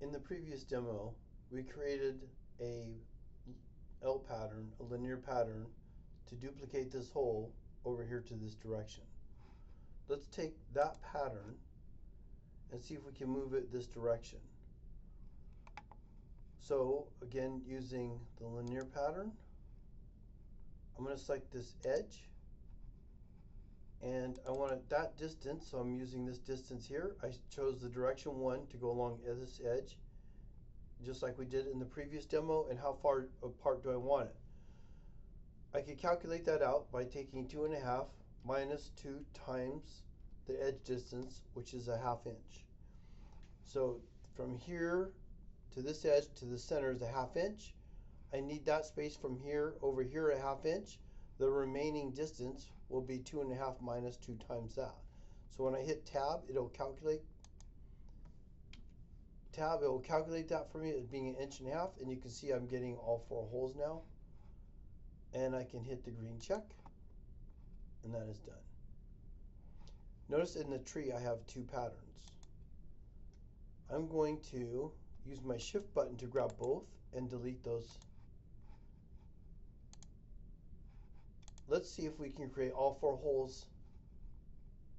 In the previous demo, we created a L pattern, a linear pattern, to duplicate this hole over here to this direction. Let's take that pattern and see if we can move it this direction. So again, using the linear pattern, I'm going to select this edge, and I want it that distance, so I'm using this distance here. I chose the direction 1 to go along this edge, just like we did in the previous demo. And how far apart do I want it? I could calculate that out by taking 2.5 minus 2 times the edge distance, which is a 1/2 inch. So from here to this edge to the center is a 1/2 inch. I need that space from here over here a 1/2 inch. The remaining distance will be 2.5 minus 2 times that. So when I hit tab, it will calculate that for me as being 1.5 inches, and you can see I'm getting all 4 holes now. And I can hit the green check, and that is done. Notice in the tree I have 2 patterns. I'm going to use my shift button to grab both and delete those. Let's see if we can create all 4 holes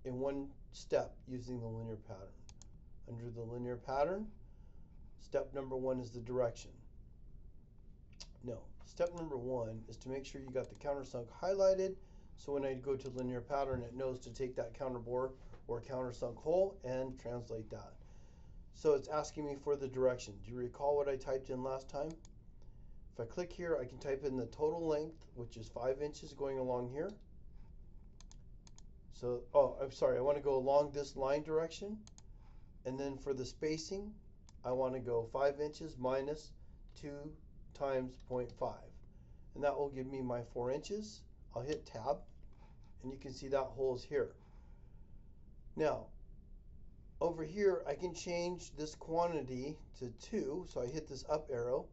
in one step using the linear pattern. Under the linear pattern, step number 1 is the direction. No, step number 1 is to make sure you got the countersunk highlighted, so when I go to linear pattern, it knows to take that counterbore or countersunk hole and translate that. So it's asking me for the direction. Do you recall what I typed in last time? If I click here, I can type in the total length, which is 5 inches going along here. So, I'm sorry, I want to go along this line direction. And then for the spacing, I want to go 5 inches minus 2 times 0.5. And that will give me my 4 inches. I'll hit tab, and you can see that hole is here. Now, over here, I can change this quantity to 2. So I hit this up arrow,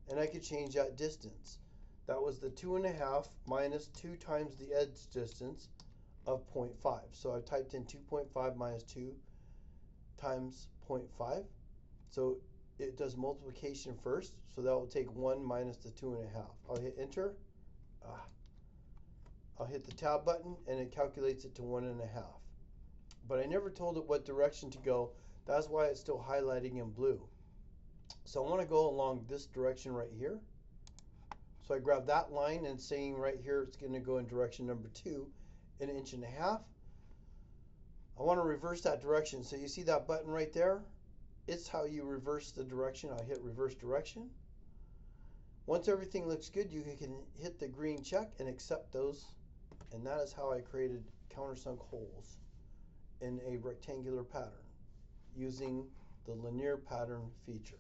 and I could change that distance. That was the 2.5 minus 2 times the edge distance of 0.5. So I typed in 2.5 minus 2 times 0.5. So it does multiplication first. So that will take 1 minus the 2.5. I'll hit enter. I'll hit the tab button, and it calculates it to 1.5. But I never told it what direction to go. That's why it's still highlighting in blue. So I want to go along this direction right here. So I grab that line, and saying right here it's going to go in direction number 2, 1.5 inches. I want to reverse that direction. So you see that button right there? It's how you reverse the direction. I'll hit reverse direction. Once everything looks good, you can hit the green check and accept those. And that is how I created countersunk holes in a rectangular pattern using the linear pattern feature.